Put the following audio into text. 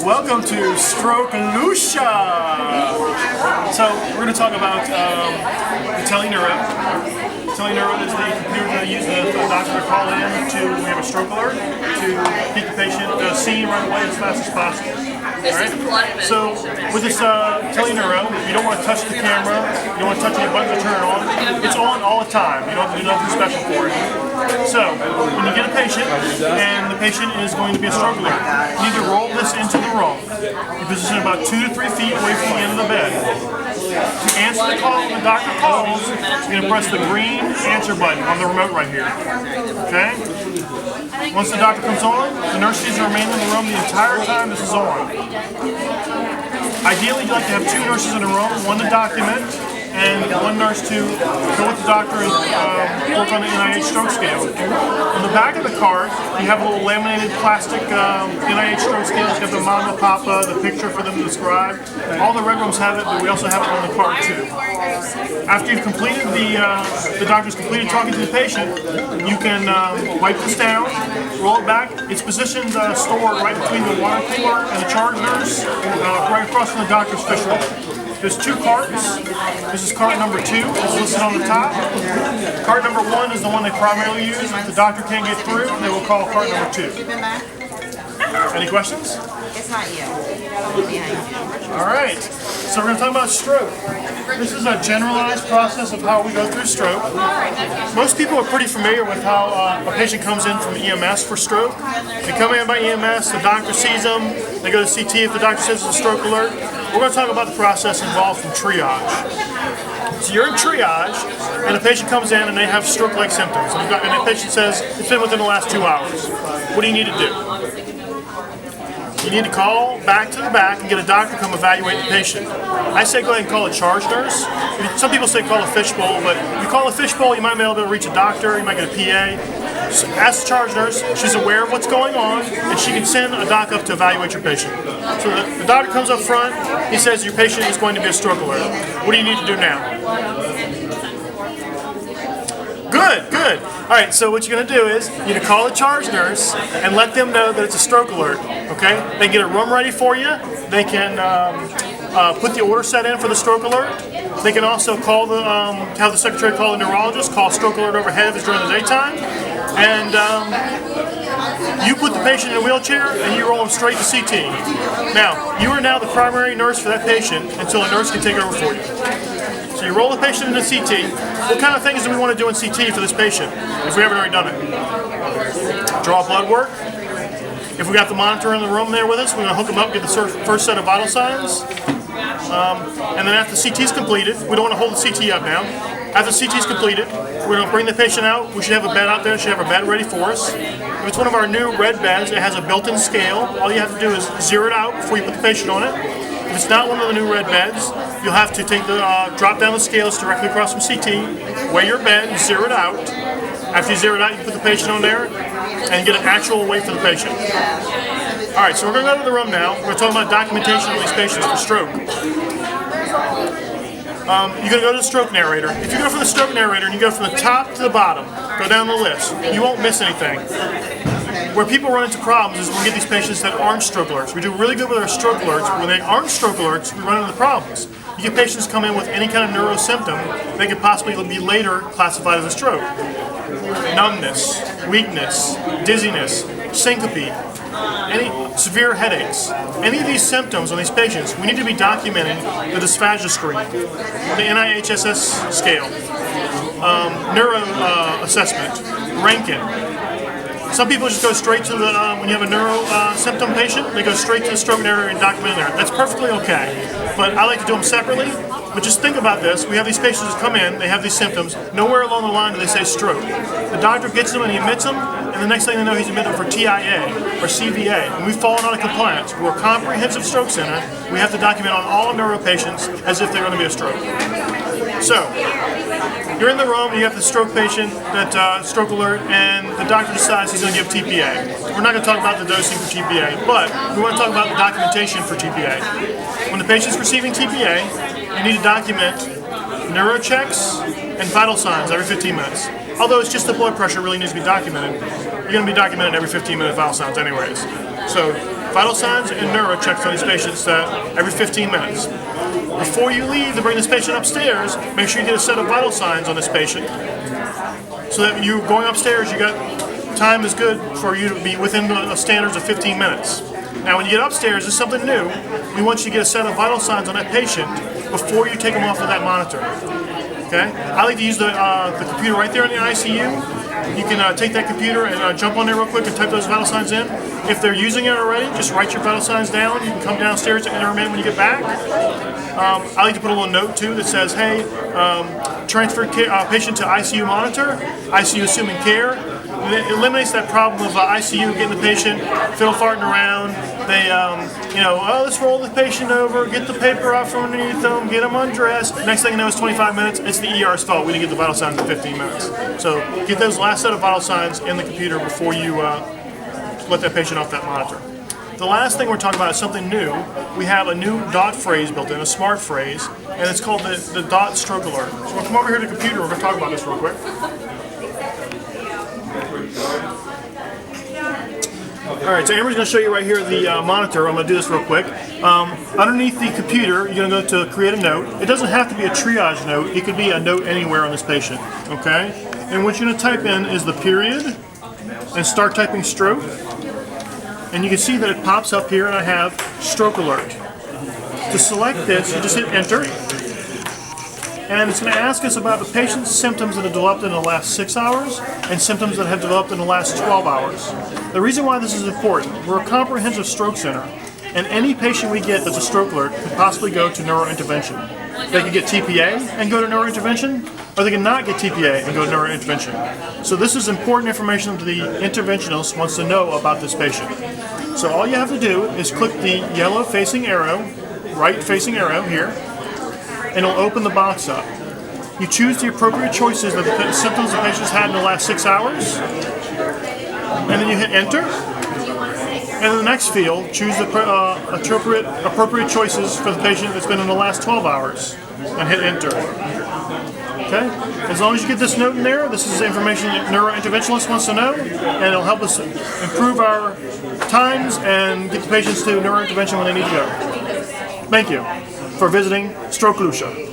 Welcome to Stroke Lucia. So we're going to talk about the Teleneuro. Teleneuro is the computer that I use the doctor to call in we have a stroke alert to get the patient seen right away as fast as possible. Alright? So with this Teleneuro, you don't want to touch the camera, you don't want to touch any buttons to turn it on. It's on all the time. You don't have to do nothing special for it. So when you get a patient and the patient is going to be a stroke alert, you need to roll this into the room. You position it about 2 to 3 feet away from the end of the bed. To answer the call when the doctor calls, you're going to press the green answer button on the remote right here. Okay? Once the doctor comes on, the nurse needs to remain in the room the entire time this is on. Ideally, you'd like to have 2 nurses in a room, one to document, and one nurse to go with the doctor and work on the NIH stroke scale. On the back of the card, you have a little laminated plastic NIH stroke scale. You have the mama, papa, the picture for them to describe. All the red rooms have it, but we also have it on the card too. After you've completed the doctor's completed talking to the patient, you can wipe this down, roll it back. It's positioned stored right between the water cooler and the charge nurse, right across from the doctor's fish roll. There's 2 carts. This is cart number 2, it's listed on the top. Cart number 1 is the one they primarily use. If the doctor can't get through, they will call cart number 2. Any questions? It's not you. Alright, so we're going to talk about stroke. This is a generalized process of how we go through stroke. Most people are pretty familiar with how a patient comes in from EMS for stroke. They come in by EMS, the doctor sees them, they go to CT if the doctor says it's a stroke alert. We're going to talk about the process involved from triage. So you're in triage, and a patient comes in and they have stroke-like symptoms. And the patient says, it's been within the last 2 hours. What do you need to do? You need to call back to the back and get a doctor to come evaluate the patient. I say go ahead and call a charge nurse. Some people say call a fishbowl, but if you call a fishbowl, you might be able to reach a doctor, you might get a PA. So ask the charge nurse, she's aware of what's going on, and she can send a doc up to evaluate your patient. So the doctor comes up front, he says your patient is going to be a stroke alert. What do you need to do now? Good, good. All right, so what you're going to do is you need to call the charge nurse and let them know that it's a stroke alert, okay? They can get a room ready for you. They can put the order set in for the stroke alert. They can also call have the secretary call the neurologist, call stroke alert overhead if it's during the daytime. And you put the patient in a wheelchair and you roll them straight to CT. Now, you are now the primary nurse for that patient until a nurse can take over for you. So you roll the patient into CT. What kind of things do we want to do in CT for this patient if we haven't already done it? Draw blood work. If we got the monitor in the room there with us, we're going to hook them up, get the first set of vital signs. And then after the CT is completed, we don't want to hold the CT up now. After the CT is completed, we're going to bring the patient out. We should have a bed out there. We should have a bed ready for us. If it's one of our new red beds, it has a built-in scale. All you have to do is zero it out before you put the patient on it. If it's not one of the new red beds, you'll have to take the drop down the scales directly across from CT, weigh your bed, and zero it out. After you zero it out, you put the patient on there and get an actual weight for the patient. All right, so we're going to go to the room now. We're talking about documentation of these patients for stroke. You're going to go to the stroke narrator. If you go from the stroke narrator and you go from the top to the bottom, go down the list, you won't miss anything. Where people run into problems is when we get these patients that aren't stroke alerts. We do really good with our stroke alerts. When they aren't stroke alerts, we run into problems. You get patients come in with any kind of neuro symptom that could possibly be later classified as a stroke. Numbness, weakness, dizziness, syncope, any severe headaches. Any of these symptoms on these patients, we need to be documenting the dysphagia screen, the NIHSS scale, neuro assessment, Rankin. Some people just go straight to the, when you have a neuro symptom patient, they go straight to the stroke narrator and document there. That's perfectly okay, but I like to do them separately. But just think about this. We have these patients that come in, they have these symptoms. Nowhere along the line do they say stroke. The doctor gets them and he admits them, and the next thing they know, he's admitted for TIA or CVA. And we've fallen out of compliance. We're a comprehensive stroke center. We have to document on all neuro patients as if they're going to be a stroke. So, you're in the room, you have the stroke patient, that stroke alert, and the doctor decides he's going to give TPA. We're not going to talk about the dosing for TPA, but we want to talk about the documentation for TPA. When the patient's receiving TPA, you need to document neuro checks and vital signs every 15 minutes. Although it's just the blood pressure really needs to be documented. you're going to be documenting every 15-minute vital signs anyways. So vital signs and neuro checks on these patients every 15 minutes. Before you leave to bring this patient upstairs, make sure you get a set of vital signs on this patient so that you going upstairs, you got time is good for you to be within the standards of 15 minutes. Now when you get upstairs, this is something new. We want you to get a set of vital signs on that patient before you take them off of that monitor. Okay? I like to use the computer right there in the ICU. You can take that computer and jump on there real quick and type those vital signs in. If they're using it already, just write your vital signs down. You can come downstairs and enter them in when you get back. I like to put a little note too that says, hey, transfer patient to ICU monitor, ICU assuming care. And it eliminates that problem of ICU getting the patient fiddle farting around. They, let's roll the patient over, get the paper off from underneath them, get them undressed. Next thing you know, it's 25 minutes. It's the ER's fault. We didn't get the vital signs in 15 minutes. So get those last set of vital signs in the computer before you let that patient off that monitor. The last thing we're talking about is something new. We have a new DOT phrase built in, a smart phrase, and it's called the DOT stroke alert. So we'll come over here to the computer. We're going to talk about this real quick. Alright, so Amber's going to show you right here the monitor. I'm going to do this real quick. Underneath the computer, you're going to go to create a note. It doesn't have to be a triage note. It could be a note anywhere on this patient. Okay? And what you're going to type in is the period and start typing stroke. And you can see that it pops up here and I have stroke alert. To select this, you just hit enter. And it's going to ask us about the patient's symptoms that have developed in the last 6 hours and symptoms that have developed in the last 12 hours. The reason why this is important, we're a comprehensive stroke center, and any patient we get that's a stroke alert could possibly go to neurointervention. They could get TPA and go to neurointervention, or they can not get TPA and go to neurointervention. So this is important information that the interventionist wants to know about this patient. So all you have to do is click the yellow facing arrow, right facing arrow here, and it'll open the box up. You choose the appropriate choices that the symptoms the patient's had in the last 6 hours, and then you hit enter. And in the next field, choose the appropriate choices for the patient that's been in the last 12 hours, and hit enter. Okay? As long as you get this note in there, this is the information that neurointerventionist wants to know, and it'll help us improve our times and get the patients to neurointervention when they need to go. Thank you for visiting Stroke Lucia.